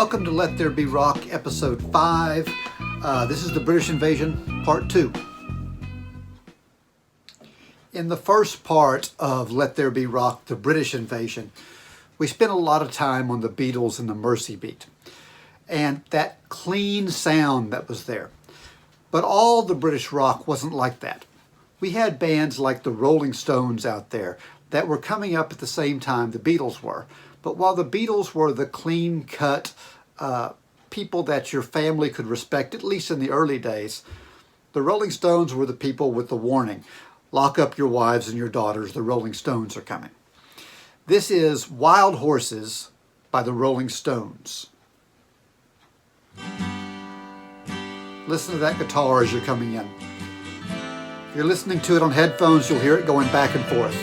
Welcome to Let There Be Rock, Episode 5. This is the British Invasion, Part 2. In the first part of Let There Be Rock, the British Invasion, we spent a lot of time on the Beatles and the Mercy Beat, and that clean sound that was there. But all the British rock wasn't like that. We had bands like the Rolling Stones out there that were coming up at the same time the Beatles were. But while the Beatles were the clean-cut people that your family could respect, at least in the early days, the Rolling Stones were the people with the warning. Lock up your wives and your daughters, the Rolling Stones are coming. This is Wild Horses by the Rolling Stones. Listen to that guitar as you're coming in. If you're listening to it on headphones, you'll hear it going back and forth.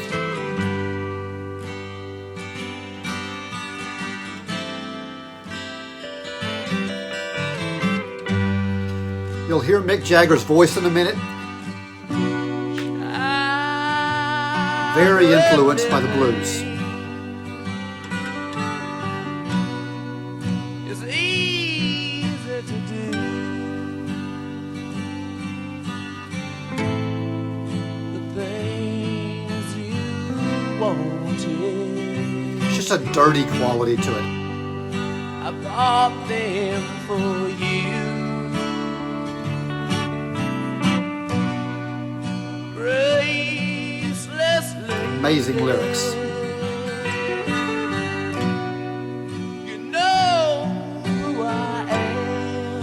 You'll hear Mick Jagger's voice in a minute. Very influenced by the blues. It's easy to do. The things you wanted. It's just a dirty quality to it. I bought them for you. Amazing lyrics. You know who I am.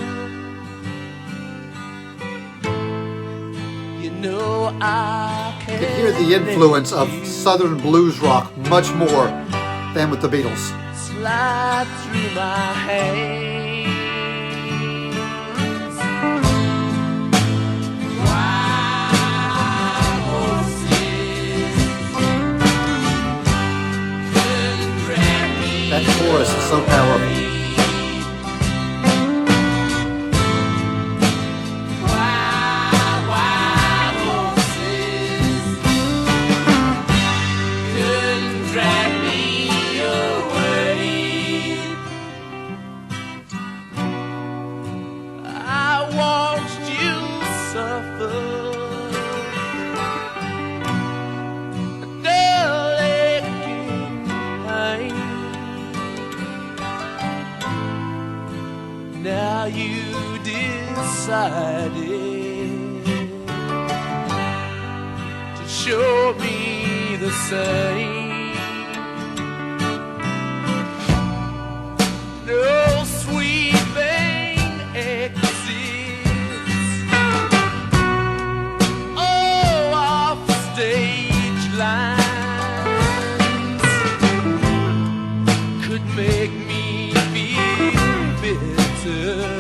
You know I You can hear the influence of Southern blues rock much more than with the Beatles. Slide through my hands. That chorus is so powerful. Wild horses couldn't drag me away. I watched you suffer. Now you decided to show me the same. No sweet thing exists. Oh, off stage lines could make me feel bitter.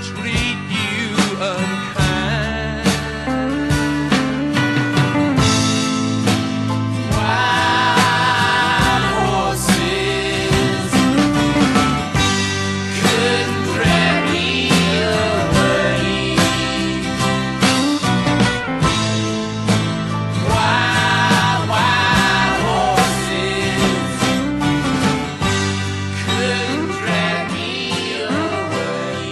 Treat you unkind. Wild horses couldn't drag me away. Wild horses couldn't drag me away.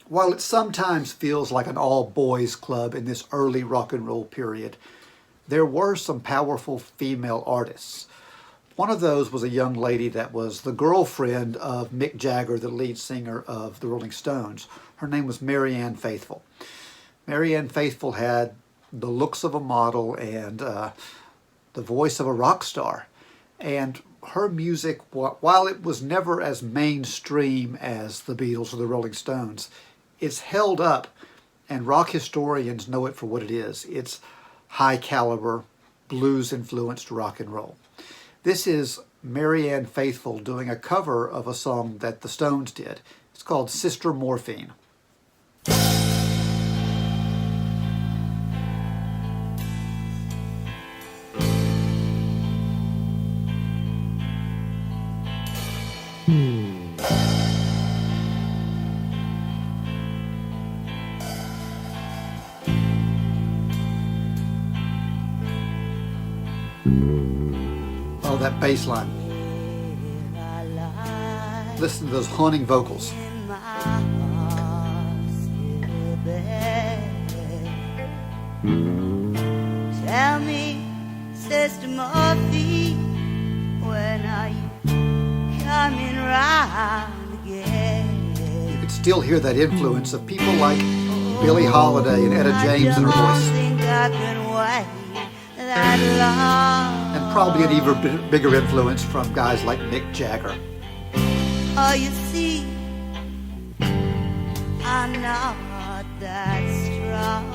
While it sometimes feels like an all-boys club in this early rock and roll period, there were some powerful female artists. One of those was a young lady that was the girlfriend of Mick Jagger, the lead singer of the Rolling Stones. Her name was Marianne Faithfull. Marianne Faithfull had the looks of a model and the voice of a rock star. And her music, while it was never as mainstream as the Beatles or the Rolling Stones, it's held up, and rock historians know it for what it is. It's high caliber, blues-influenced rock and roll. This is Marianne Faithfull doing a cover of a song that the Stones did. It's called Sister Morphine. Oh, that bass line. Listen to those haunting vocals. Tell me, Sister Murphy, when are you coming round again? You could still hear that influence of people like Billie Holiday and Etta James in her voice. Think I can wait that long. And probably an even bigger influence from guys like Mick Jagger. Oh, you see, I'm not that strong.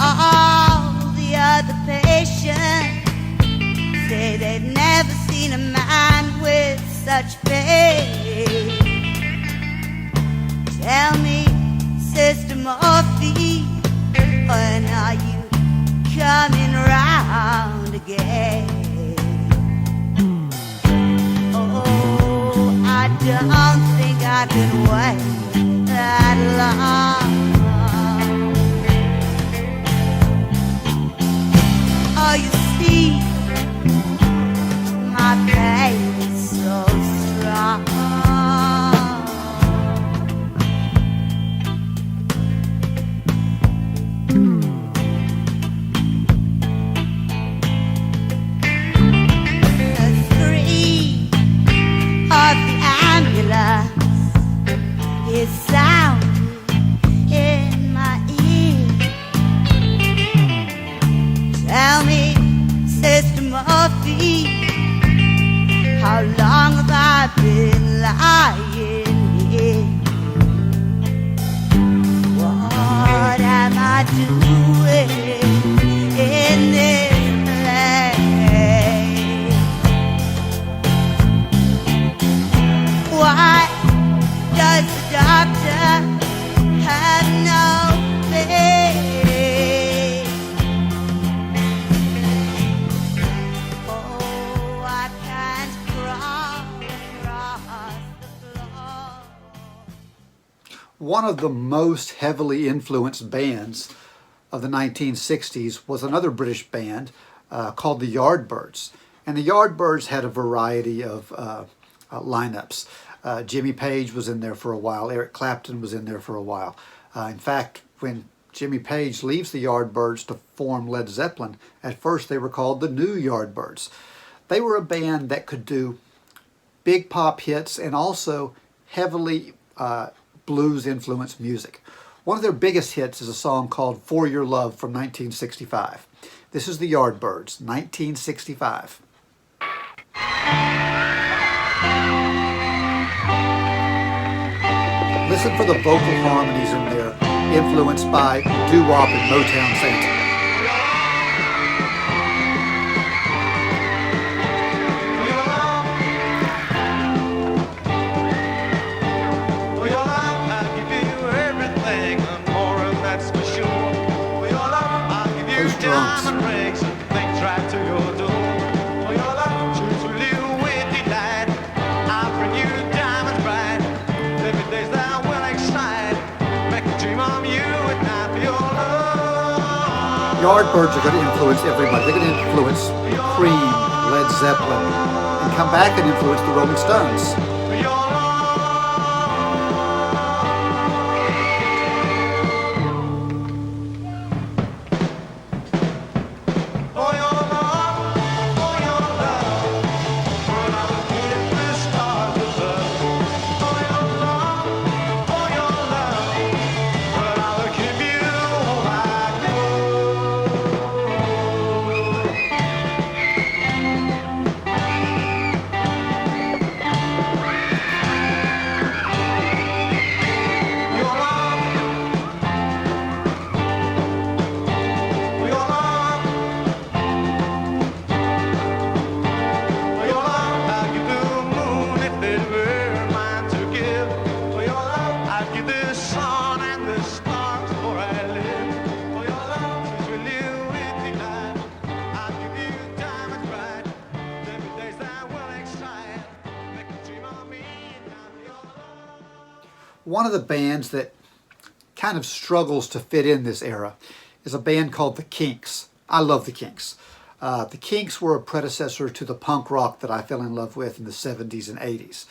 All the other patients say they've never seen a man with such faith. Tell me, Sister Murphy, when are you coming round again? Oh, I don't think I can wait that long. Oh, you see, my pain is so strong. The scream of the ambulance is sounding in my ear. Tell me, Sister Murphy, how long have I been lying here? What am I doing in this place? Why does the doctor have no faith? Oh, I can't crawl across the floor. One of the most heavily influenced bands of the 1960s was another British band called the Yardbirds. And the Yardbirds had a variety of lineups. Jimmy Page was in there for a while. Eric Clapton was in there for a while. In fact, when Jimmy Page leaves the Yardbirds to form Led Zeppelin, at first they were called the New Yardbirds. They were a band that could do big pop hits and also heavily blues-influenced music. One of their biggest hits is a song called For Your Love from 1965. This is the Yardbirds, 1965. Listen for the vocal harmonies in there, influenced by doo-wop and Motown sound. Those drums. Yardbirds are going to influence everybody. They're going to influence Cream, Led Zeppelin, and come back and influence the Rolling Stones. One of the bands that kind of struggles to fit in this era is a band called the Kinks. I love the Kinks. The Kinks were a predecessor to the punk rock that I fell in love with in the 70s and 80s.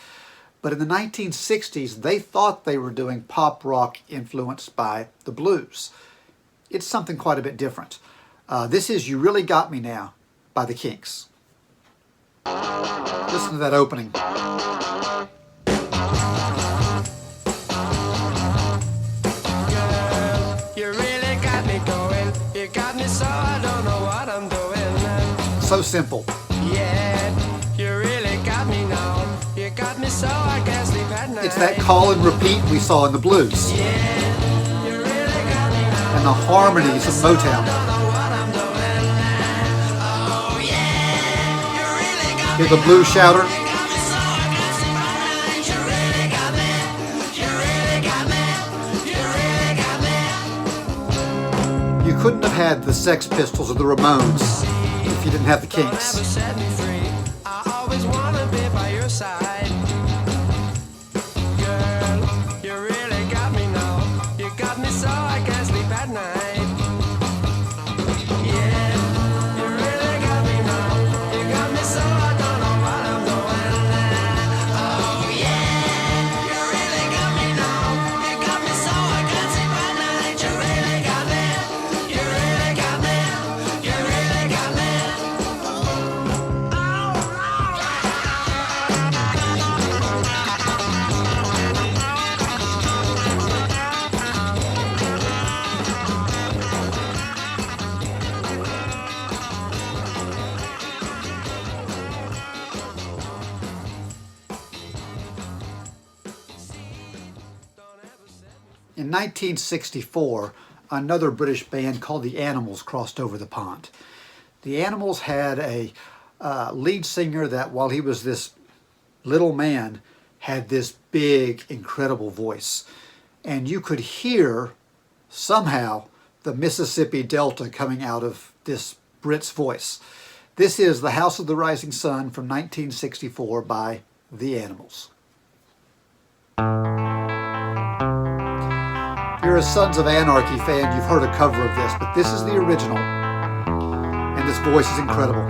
But in the 1960s, they thought they were doing pop rock influenced by the blues. It's something quite a bit different. This is You Really Got Me Now by the Kinks. Listen to that opening. You really got me going. You got me so I don't know what I'm doing. So simple. Yeah, you really got me now. You got me so I can't sleep at night. It's that call and repeat we saw in the blues. Yeah, you really got me now. And the harmonies of Motown. Don't know what I'm doing. Oh yeah, you really got Hear the blues shouter? me so I can't sleep at night. You really got me. You really got me. You really got me. You couldn't have had the Sex Pistols or the Ramones if you didn't have the Don't ever Kinks. set me free. I always wanna be by your side. Girl, you really got me now. You got me so I can't sleep at night. Yeah, you really got me now. You got me so I don't know what I'm doing. Oh yeah, you really got me now. You got me so I can't sleep at night. You really got me. You really got me. You really got me. In 1964, another British band called the Animals crossed over the pond. The Animals had a lead singer that, while he was this little man, had this big, incredible voice. And you could hear, somehow, the Mississippi Delta coming out of this Brit's voice. This is The House of the Rising Sun from 1964 by The Animals. If you're a Sons of Anarchy fan, you've heard a cover of this, but this is the original, and this voice is incredible.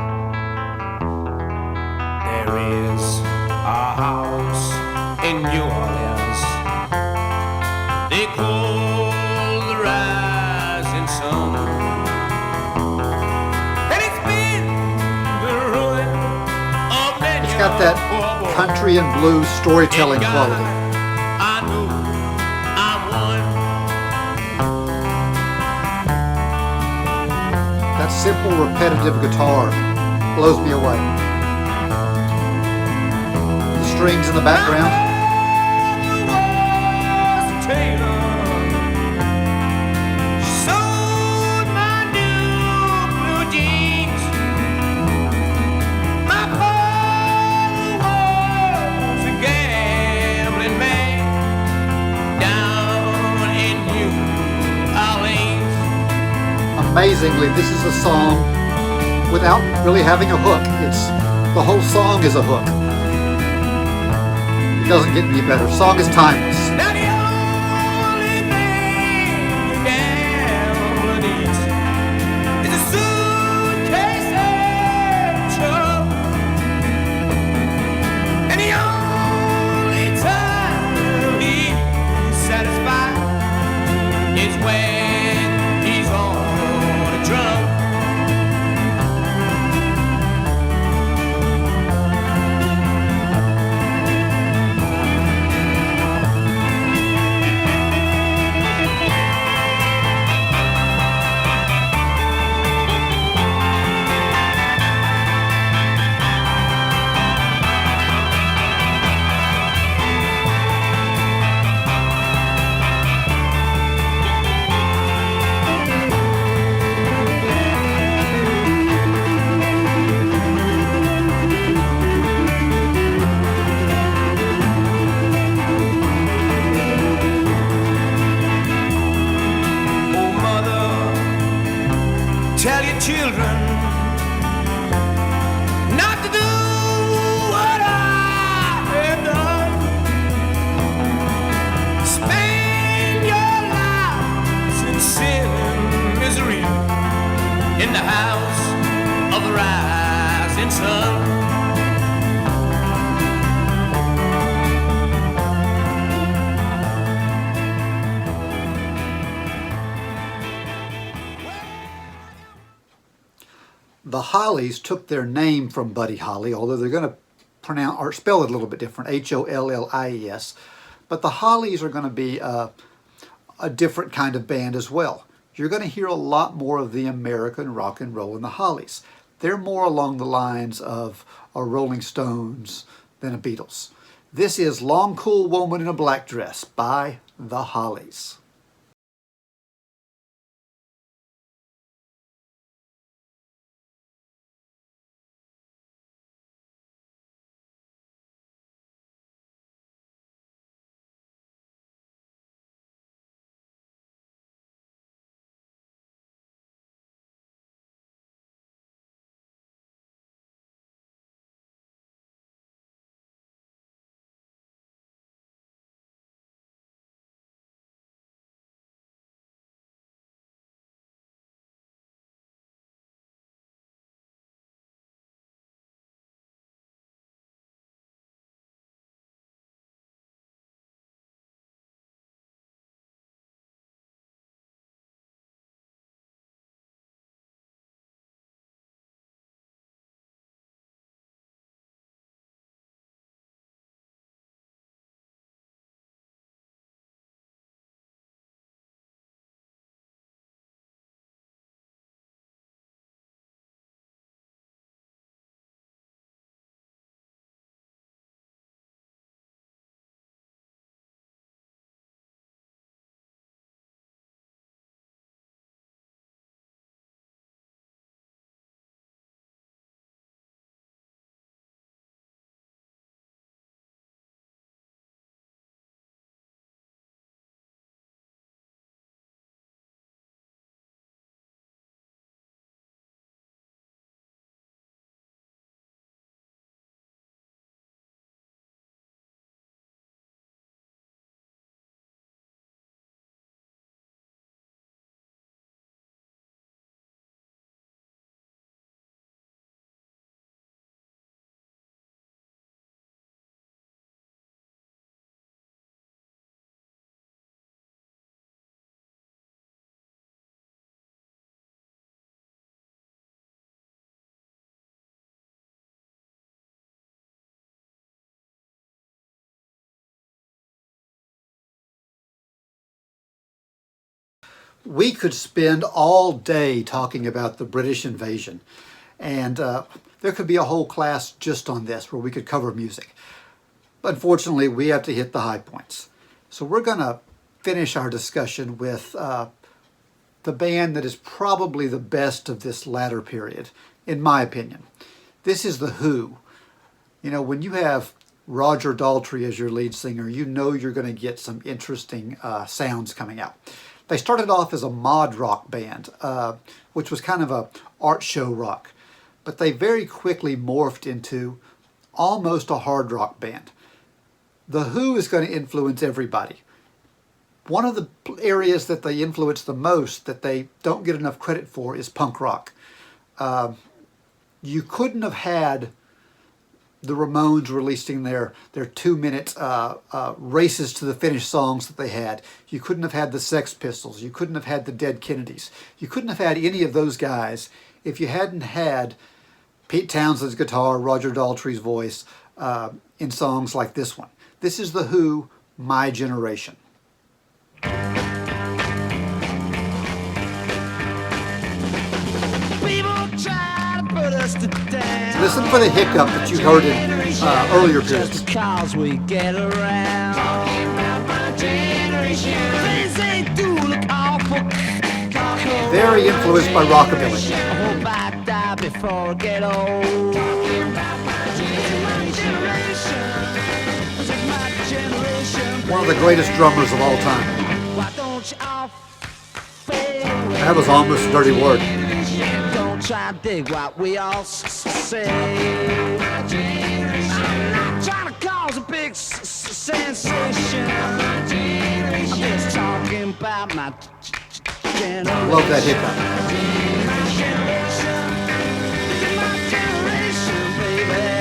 There is a house in New Orleans they call the Rising Sun, and it's been the ruin of many. It's got that country and blues storytelling quality. I know I'm one. That simple, repetitive guitar blows me away. The strings in the background. Amazingly, this is a song without really having a hook. The whole song is a hook. It doesn't get any better. Song is timeless. Now the only thing a gambler needs is a suitcase and trouble. And the only time he's satisfied is when he's on a drum. The Hollies took their name from Buddy Holly, although they're going to pronounce or spell it a little bit different, Hollies. But the Hollies are going to be a different kind of band as well. You're going to hear a lot more of the American rock and roll in the Hollies. They're more along the lines of a Rolling Stones than a Beatles. This is Long Cool Woman in a Black Dress by the Hollies. We could spend all day talking about the British invasion, and there could be a whole class just on this where we could cover music. Unfortunately, we have to hit the high points. So we're going to finish our discussion with the band that is probably the best of this latter period, in my opinion. This is The Who. You know, when you have Roger Daltrey as your lead singer, you know you're going to get some interesting sounds coming out. They started off as a mod rock band, which was kind of a art show rock. But they very quickly morphed into almost a hard rock band. The Who is going to influence everybody. One of the areas that they influence the most that they don't get enough credit for is punk rock. You couldn't have had the Ramones releasing their 2-minute races to the finish songs that they had. You couldn't have had the Sex Pistols. You couldn't have had the Dead Kennedys. You couldn't have had any of those guys if you hadn't had Pete Townshend's guitar, Roger Daltrey's voice in songs like this one. This is The Who, My Generation. Listen for the hiccup that you heard in earlier periods. Cause we get around. Things they do look awful. Very influenced by rockabilly. I hope I die before I get old. One of the greatest drummers of all time. Why don't you all fail? That was almost a dirty word. Don't try to dig what we all say. I'm not trying to cause a big sensation. I'm just talking about my generation. Love that hiccup. My generation, baby.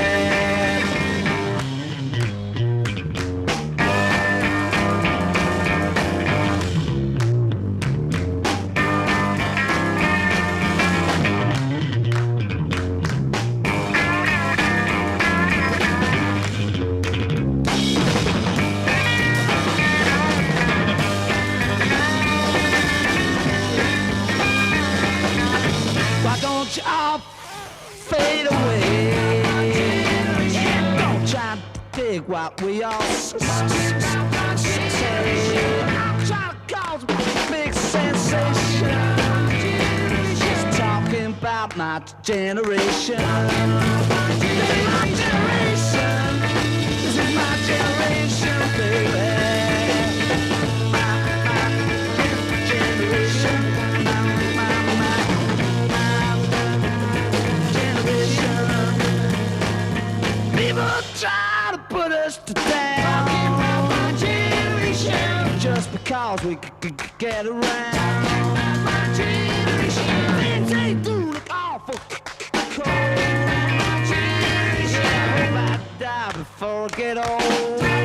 what we all say. Try to cause a big sensation. Just talking about my generation. This is my generation. This is my generation, baby. My generation. People try to put us to down. Talking about my generation. Just because we could get around. My generation. Things ain't do look awful cold. My generation. I hope I die before I get old.